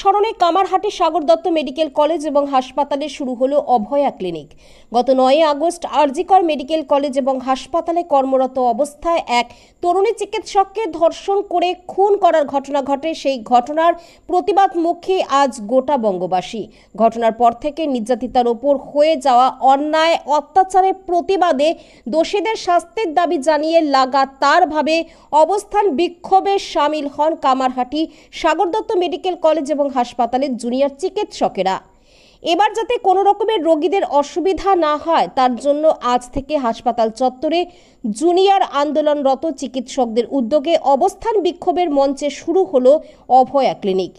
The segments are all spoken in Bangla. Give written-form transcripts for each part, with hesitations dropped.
স্মরণে কামারহাটি সাগর দত্ত মেডিকেল কলেজ এবং হাসপাতালে শুরু হলো অভয়া ক্লিনিক। গত 9 আগস্ট আরজিকর মেডিকেল কলেজ এবং হাসপাতালে কর্মরত অবস্থায় এক তরুণী চিকিৎসককে ধর্ষণ করে খুন করার ঘটনা ঘটে। সেই ঘটনার প্রতিবাদমুখী আজ গোটা বঙ্গবাসী। ঘটনার পর থেকে নির্যাতিতার ওপর হয়ে যাওয়া অন্যায় অত্যাচারের প্রতিবাদে দোষীদের শাস্তির দাবি জানিয়ে লাগাতারভাবে অবস্থান বিক্ষোভে সামিল হন কামারহাটি সাগর দত্ত মেডিকেল কলেজ এবং হাসপাতালের জুনিয়র চিকিৎসকেরা। এবার যাতে কোনো রকমের রোগীদের অসুবিধা না হয় তার জন্য আজ থেকে হাসপাতাল চত্বরে জুনিয়র আন্দোলনরত চিকিৎসকদের উদ্যোগে অবস্থান বিক্ষোভের মঞ্চে শুরু হলো অভয়া ক্লিনিক।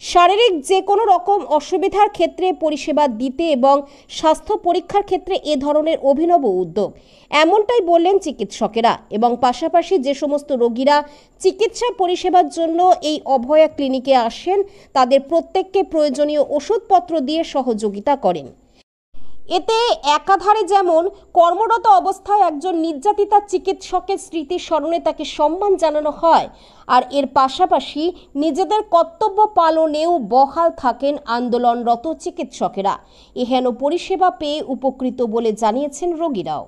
শারীরিক যে কোনো রকম অসুবিধার ক্ষেত্রে পরিষেবা দিতে এবং স্বাস্থ্য পরীক্ষার ক্ষেত্রে এ ধরনের অভিনব উদ্যোগ, এমনটাই বললেন চিকিৎসকেরা। এবং পাশাপাশি যে সমস্ত রোগীরা চিকিৎসা পরিষেবার জন্য এই অভয়া ক্লিনিকে আসেন তাদের প্রত্যেককে প্রয়োজনীয় ওষুধপত্র দিয়ে সহযোগিতা করেন। এতে একাধারে যেমন কর্মরত অবস্থায় একজন নির্যাতিতা চিকিৎসকের স্মৃতি স্মরণে তাকে সম্মান জানানো হয়, আর এর পাশাপাশি নিজেদের কর্তব্য পালনেও বহাল থাকেন আন্দোলনরত চিকিৎসকেরা। এহেন পরিষেবা পেয়ে উপকৃত বলে জানিয়েছেন রোগীরাও।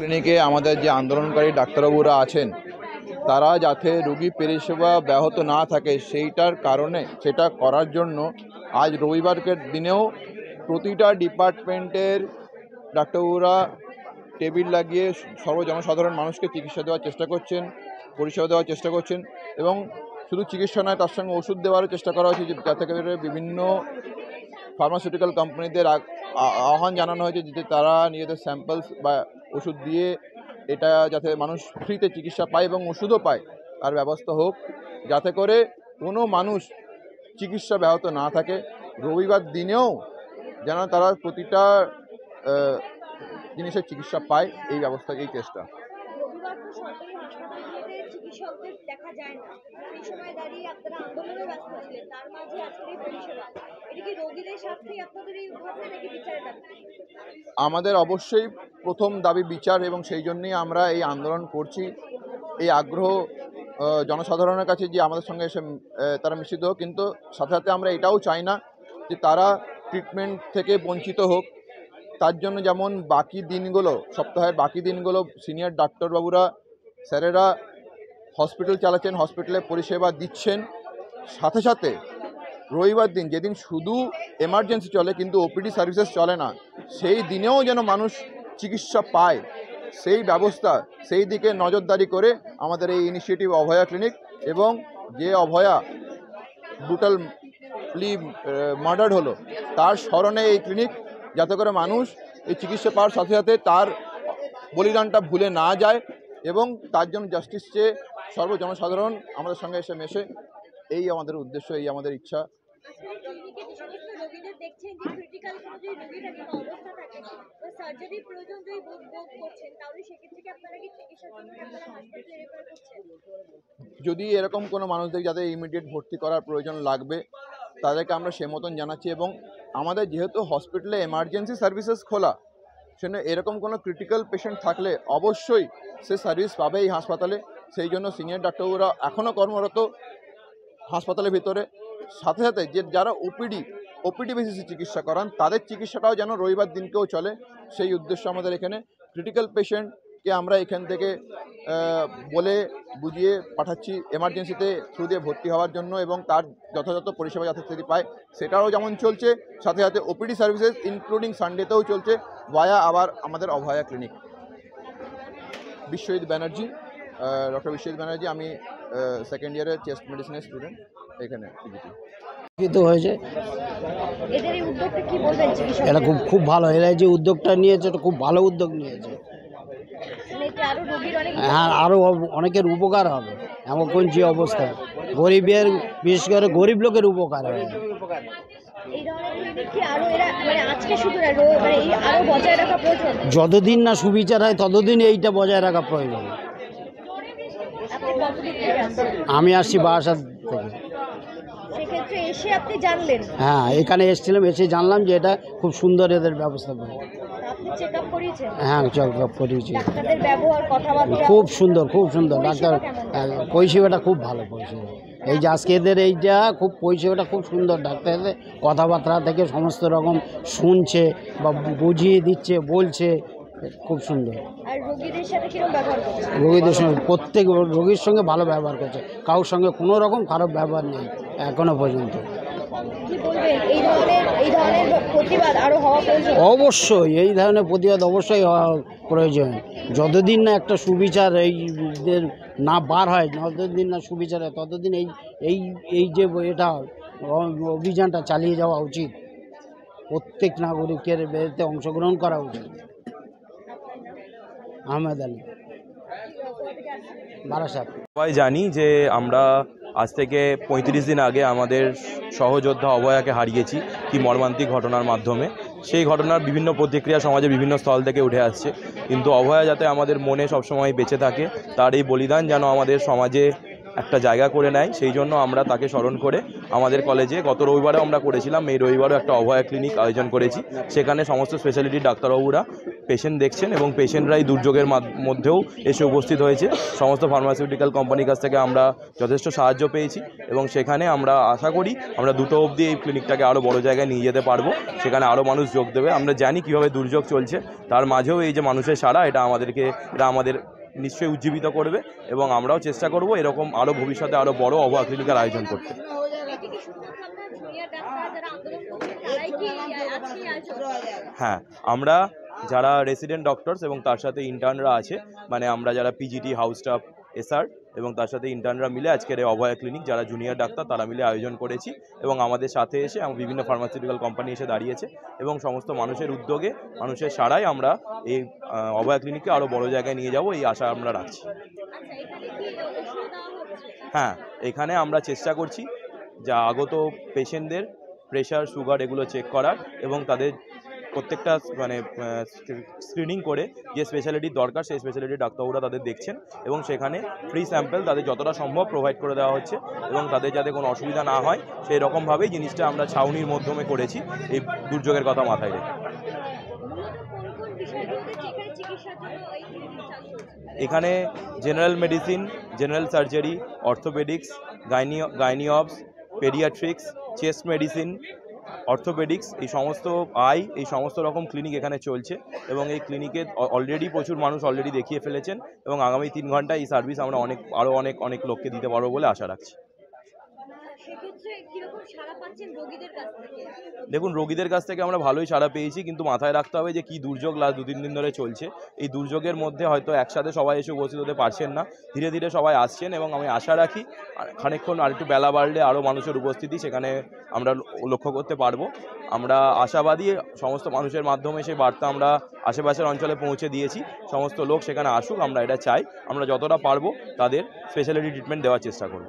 ক্লিনিকে আমাদের যে আন্দোলনকারী ডাক্তারবাবুরা আছেন তারা যাতে রোগী পরিষেবা ব্যাহত না থাকে সেইটার কারণে সেটা করার জন্য আজ রবিবারের দিনেও প্রতিটা ডিপার্টমেন্টের ডাক্তারবাবুরা টেবিল লাগিয়ে সর্বজনসাধারণ মানুষকে চিকিৎসা দেওয়ার চেষ্টা করছেন, পরিষেবা দেওয়ার চেষ্টা করছেন। এবং শুধু চিকিৎসা নয়, তার সঙ্গে ওষুধ দেওয়ারও চেষ্টা করা হয়েছে, যাতে করে বিভিন্ন ফার্মাসিউটিক্যাল কোম্পানিদের আহ্বান জানানো হয়েছে যাতে তারা নিজেদের স্যাম্পলস বা ওষুধ দিয়ে এটা যাতে মানুষ ফ্রিতে চিকিৎসা পায় এবং ওষুধও পায় তার ব্যবস্থা হোক, যাতে করে কোনো মানুষ চিকিৎসা ব্যাহত না থাকে। রবিবার দিনেও যেন তারা প্রতিটা জিনিসের চিকিৎসা পায়, এই ব্যবস্থা, এই চেষ্টা। আমাদের অবশ্যই প্রথম দাবি বিচার, এবং সেই জন্যই আমরা এই আন্দোলন করছি। এই আগ্রহ জনসাধারণের কাছে যে আমাদের সঙ্গে এসে তারা মিশ্রিত হোক, কিন্তু সাথে সাথে আমরা এটাও চাই না যে তারা ট্রিটমেন্ট থেকে বঞ্চিত হোক। তার জন্য যেমন বাকি দিনগুলো, সপ্তাহের বাকি দিনগুলো সিনিয়র ডাক্তারবাবুরা স্যারেরা হসপিটাল চালাচ্ছেন, হসপিটালে পরিষেবা দিচ্ছেন, সাথে সাথে রবিবার দিন যেদিন শুধু এমার্জেন্সি চলে কিন্তু ওপিডি সার্ভিসেস চলে না, সেই দিনেও যেন মানুষ চিকিৎসা পায় সেই ব্যবস্থা, সেই দিকে নজরদারি করে আমাদের এই ইনিশিয়েটিভ অভয়া ক্লিনিক। এবং যে অভয়া ব্রুটালি মার্ডার হলো তার স্মরণে এই ক্লিনিক, যাতে করে মানুষ এই চিকিৎসা পাওয়ার সাথে সাথে তার বলিদানটা ভুলে না যায় এবং তার জন্য জাস্টিস চেয়ে সর্বজনসাধারণ আমাদের সঙ্গে এসে মেশে, এই আমাদের উদ্দেশ্য, এই আমাদের ইচ্ছা। যদি এরকম কোনো মানুষদের যাদের ইমিডিয়েট ভর্তি করার প্রয়োজন লাগবে তাদেরকে আমরা সে মতন জানাচ্ছি। এবং আমাদের যেহেতু হসপিটালে এমার্জেন্সি সার্ভিসেস খোলা, সেজন্য এরকম কোনো ক্রিটিক্যাল পেশেন্ট থাকলে অবশ্যই সে সার্ভিস পাবে এই হাসপাতালে। সেই জন্য সিনিয়র ডাক্তারবাবুরা এখনও কর্মরত হাসপাতালের ভিতরে। সাথে সাথে যে যারা ওপিডি বেসিসে চিকিৎসা করান তাদের চিকিৎসাটাও যেন রবিবার দিনকেও চলে, সেই উদ্দেশ্য আমাদের এখানে। ক্রিটিক্যাল পেশেন্টকে আমরা এখান থেকে বলে বুঝিয়ে পাঠাচ্ছি এমার্জেন্সিতে থ্রু দিয়ে ভর্তি হওয়ার জন্য, এবং তার যথাযথ পরিষেবা যথাযথ পায় সেটাও যেমন চলছে। সাথে সাথে ওপিডি সার্ভিসেস ইনক্লুডিং সানডেতেও চলছে ভায়া আবার আমাদের অভয়া ক্লিনিক। বিশ্বজিৎ ব্যানার্জি, ডক্টর বিশ্বজিৎ ব্যানার্জি, আমি সেকেন্ড ইয়ারের চেস্ট মেডিসিনের স্টুডেন্ট এখানে হয়েছে। এটা খুব ভালো, এরা যে উদ্যোগটা নিয়েছে এটা খুব ভালো উদ্যোগ নিয়েছে। হ্যাঁ, আরও অনেকের উপকার হবে। এমন যে অবস্থা গরিবের, বিশেষ করে গরিব লোকের উপকার হবে। যতদিন না সুবিচার হয় ততদিন এইটা বজায় রাখা প্রয়োজন। আমি আসছি বারাসাত থেকে। হ্যাঁ, এখানে এসেছিলাম, এসে জানলাম যে এটা খুব সুন্দর এদের ব্যবস্থা করে। হ্যাঁ, চেক আপ করিয়েছি। খুব সুন্দর, খুব সুন্দর। ডাক্তার পরিষেবাটা খুব ভালো পরিষেবা। এই যে আজকে এদের এইটা খুব পরিষেবাটা খুব সুন্দর, ডাক্তারদের কথাবার্তা থেকে সমস্ত রকম শুনছে বা বুঝিয়ে দিচ্ছে, বলছে, খুব সুন্দর। আর রোগীদের সাথে কিরকম ব্যবহার করছে? রোগীদের সঙ্গে প্রত্যেক রোগীর সঙ্গে ভালো ব্যবহার করছে, কারোর সঙ্গে কোনো রকম খারাপ ব্যবহার নেই এখনো পর্যন্ত। কি বলবেন এই ধরনের প্রতিবাদ আরো হওয়া প্রয়োজন? অবশ্যই এই ধরনের প্রতিবাদ অবশ্যই হওয়া প্রয়োজন। যতদিন না একটা সুবিচার এইদের না বার হয়, যতদিন না সুবিচার হয়, ততদিন এই এই এই যে এটা অভিযানটা চালিয়ে যাওয়া উচিত। প্রত্যেক নাগরিকের এতে অংশগ্রহণ করা উচিত। আহমেদ আলী, বারাসাত। সবাই জানি যে আমরা আজ থেকে 35 দিন আগে আমাদের সহযোদ্ধা অভয়াকে হারিয়েছি কি মর্মান্তিক ঘটনার মাধ্যমে। সেই ঘটনার বিভিন্ন প্রতিক্রিয়া সমাজে বিভিন্ন স্থল থেকে উঠে আসছে, কিন্তু অভয়া যাতে আমাদের মনে সবসময় বেঁচে থাকে, তার এই বলিদান যেন আমাদের সমাজে একটা জায়গা করে নেয়, সেই জন্য আমরা তাকে স্মরণ করে আমাদের কলেজে গত রবিবারেও আমরা করেছিলাম, এই রবিবারও একটা অভয়া ক্লিনিক আয়োজন করেছি। সেখানে সমস্ত স্পেশালিটি ডাক্তারবাবুরা পেশেন্ট দেখছেন এবং পেশেন্টরাই দুর্যোগের মধ্যেও এসে উপস্থিত হয়েছে। সমস্ত ফার্মাসিউটিক্যাল কোম্পানির কাছ থেকে আমরা যথেষ্ট সাহায্য পেয়েছি এবং সেখানে আমরা আশা করি আমরা 2টো অবধি এই ক্লিনিকটাকে আরও বড় জায়গায় নিয়ে যেতে পারবো, সেখানে আরও মানুষ যোগ দেবে। আমরা জানি কীভাবে দুর্যোগ চলছে, তার মাঝেও এই যে মানুষের সাড়া, এটা আমাদের নিশ্চয়ই উজ্জীবিত করবে এবং আমরাও চেষ্টা করব এরকম আরও ভবিষ্যতে আরও বড় অভয়া ক্লিনিকের আয়োজন করতে। হ্যাঁ, আমরা যারা রেসিডেন্ট ডক্টরস এবং তার সাথে ইন্টার্নরা আছে, মানে আমরা যারা পিজিটি, হাউস স্টাফ, এসআর এবং তার সাথে ইন্টার্নরা মিলে আজকের এই অভয়া ক্লিনিক, যারা জুনিয়র ডাক্তার তারা মিলে আয়োজন করেছি এবং আমাদের সাথে এসে বিভিন্ন ফার্মাসিউটিক্যাল কোম্পানি এসে দাঁড়িয়েছে এবং সমস্ত মানুষের উদ্যোগে, মানুষের সাড়ায় আমরা এই অভয়া ক্লিনিককে আরও বড় জায়গায় নিয়ে যাব, এই আশা আমরা রাখছি। হ্যাঁ, এখানে আমরা চেষ্টা করছি যা আগত পেশেন্টদের প্রেশার, সুগার এগুলো চেক করার এবং তাদের প্রত্যেকটা মানে স্ক্রিনিং করে যে স্পেশালিটির দরকার সেই স্পেশালিটির ডাক্তারবাবুরা তাদের দেখছেন এবং সেখানে ফ্রি স্যাম্পল তাদের যতটা সম্ভব প্রোভাইড করে দেওয়া হচ্ছে এবং তাদের যাতে কোনো অসুবিধা না হয় সেই রকমভাবেই জিনিসটা আমরা ছাউনির মাধ্যমে করেছি এই দুর্যোগের কথা মাথায় রেখে। এখানে general medicine, general surgery, orthopaedics, gynae obs, paediatrics, chest medicine, orthopaedics, এই সমস্ত রকম ক্লিনিক এখানে চলছে এবং এই ক্লিনিকে অলরেডি প্রচুর মানুষ অলরেডি দেখিয়ে ফেলেছেন এবং আগামী 3 ঘন্টায় এই সার্ভিস আমরা আরও অনেক লোককে দিতে পারবো বলে আশা রাখছি। দেখুন, রোগীদের কাছ থেকে আমরা ভালোই সাড়া পেয়েছি, কিন্তু মাথায় রাখতে হবে যে কী দুর্যোগ লাস্ট 2-3 দিন ধরে চলছে। এই দুর্যোগের মধ্যে হয়তো একসাথে সবাই এসে উপস্থিত হতে পারছেন না, ধীরে ধীরে সবাই আসছেন এবং আমি আশা রাখি খানিকক্ষণ আর একটু বেলা বাড়লে আরও মানুষের উপস্থিতি সেখানে আমরা লক্ষ্য করতে পারবো। আমরা আশাবাদী, সমস্ত মানুষের মাধ্যমে সেই বার্তা আমরা আশেপাশের অঞ্চলে পৌঁছে দিয়েছি, সমস্ত লোক সেখানে আসুক, আমরা এটা চাই। আমরা যতটা পারবো তাদের স্পেশালিটি ট্রিটমেন্ট দেওয়ার চেষ্টা করব।